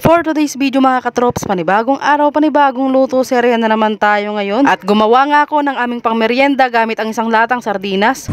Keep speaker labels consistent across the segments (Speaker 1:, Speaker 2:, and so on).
Speaker 1: for today's video mga katrops, panibagong araw, panibagong luto, serya na naman tayo ngayon. At gumawa nga ako ng aming pangmeryenda gamit ang isang latang sardinas.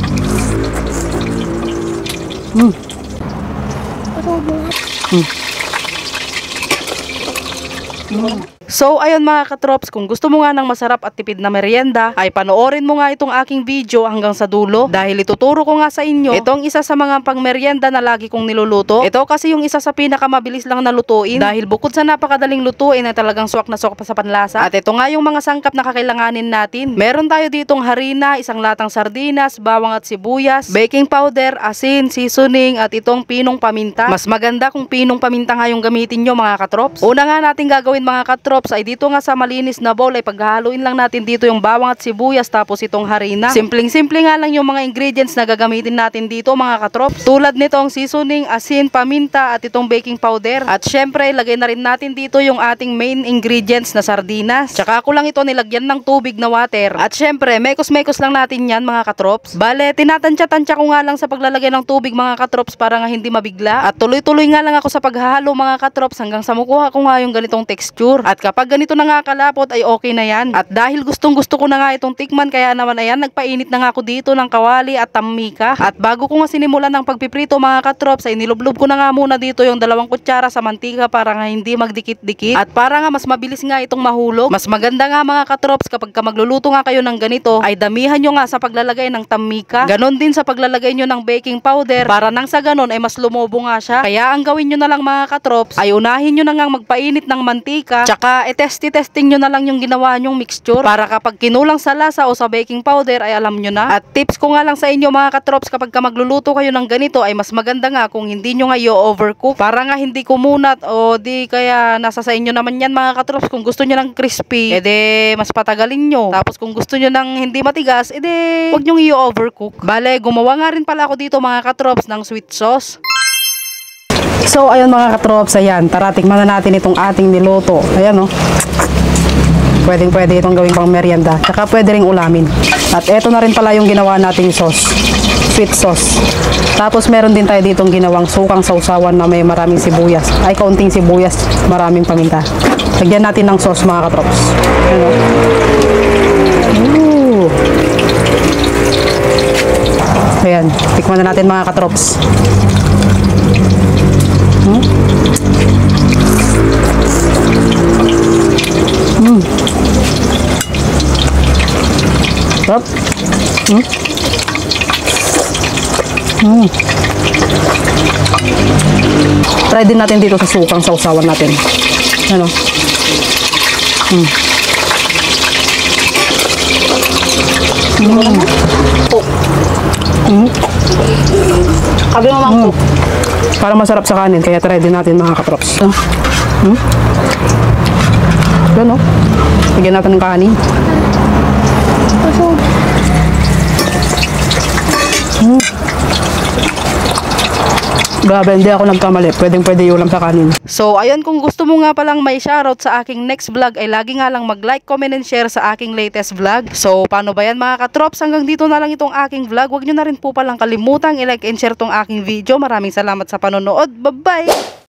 Speaker 1: So ayun mga katrops, kung gusto mo nga ng masarap at tipid na merienda, ay panoorin mo nga itong aking video hanggang sa dulo, dahil ituturo ko nga sa inyo itong isa sa mga pangmeryenda na lagi kong niluluto. Ito kasi yung isa sa pinakamabilis lang na lutuin, dahil bukod sa napakadaling lutuin ay talagang suwak na suwak pa sa panlasa. At ito nga yung mga sangkap na kakailanganin natin. Meron tayo ditong harina, isang latang sardinas, bawang at sibuyas, baking powder, asin, seasoning, at itong pinong paminta. Mas maganda kung pinong paminta nga yung gamitin nyo mga katrops. Una nga natin gagawin mga katrops ay dito nga sa malinis na bowl ay paghahaluin lang natin dito yung bawang at sibuyas tapos itong harina. Simpleng-simple nga lang yung mga ingredients na gagamitin natin dito mga katrops. Tulad nitong seasoning, asin, paminta at itong baking powder. At syempre ilagay na rin natin dito yung ating main ingredients na sardinas. Tsaka ako lang ito nilagyan ng tubig na water. At syempre mekos-mekos lang natin yan mga katrops. Bale tinatansya-tansya ko nga lang sa paglalagay ng tubig mga katrops para nga hindi mabigla. At tuloy-tuloy nga lang ako sa paghahalo mga katrops hanggang sa makuha ko nga yung ganitong texture. At kapag ganito na nga kalapot ay okay na yan. At dahil gustong gusto ko na nga itong tikman, kaya naman ayan nagpainit na nga ako dito ng kawali at tamika. At bago ko nga sinimulan ng pagpiprito mga katrops ay nilublob ko na nga muna dito yung 2 kutsara sa mantika para nga hindi magdikit-dikit. At para nga mas mabilis nga itong mahulog. Mas maganda nga mga katrops kapag magluluto nga kayo ng ganito ay damihan nyo nga sa paglalagay ng tamika. Ganon din sa paglalagay nyo ng baking powder para nang sa ganon ay mas lumobo nga siya. Kaya ang gawin nyo na lang mga katrops ay unahin nyo na nga magpainit ng mantika, tsaka testing nyo na lang yung ginawa nyong mixture para kapag kinulang sa lasa o sa baking powder ay alam nyo na. At tips ko nga lang sa inyo mga katrops, kapag ka magluluto kayo ng ganito ay mas maganda nga kung hindi nyo nga i-overcook para nga hindi kumunat o di kaya nasa sa inyo naman yan mga katrops. Kung gusto nyo ng crispy ede mas patagalin nyo, tapos kung gusto nyo ng hindi matigas ede huwag nyo i-overcook. Bale gumawa nga rin pala ako dito mga katrops ng sweet sauce. So ayun mga katrops, ayan, tara tikman na natin itong ating niluto. Ayan o, pwede itong gawing pang merienda, tsaka pwede ring ulamin. At eto na rin pala yung ginawa nating sauce, sweet sauce. Tapos meron din tayo ditong ginawang sukang sausawan na may maraming sibuyas, ay kaunting sibuyas, maraming paminta. Lagyan natin ng sauce mga katrops. Ayan o. Ayan, tikman na natin mga katrops. Sarap. Try din natin dito sa sukang sausawan natin. Ano? Sabi mo mang para masarap sa kanin, kaya try din natin mga katrops. Yan o. Bigyan natin ng kanin. Grabe, hindi ako nagkamali. Pwede ulam sa kanin. So, ayun, kung gusto mo nga palang may shoutout sa aking next vlog, ay lagi nga lang mag-like, comment, and share sa aking latest vlog. So, paano ba yan mga katrops? Hanggang dito na lang itong aking vlog. Huwag nyo na rin po palang kalimutang i-like and share tong aking video. Maraming salamat sa panonood. Bye-bye!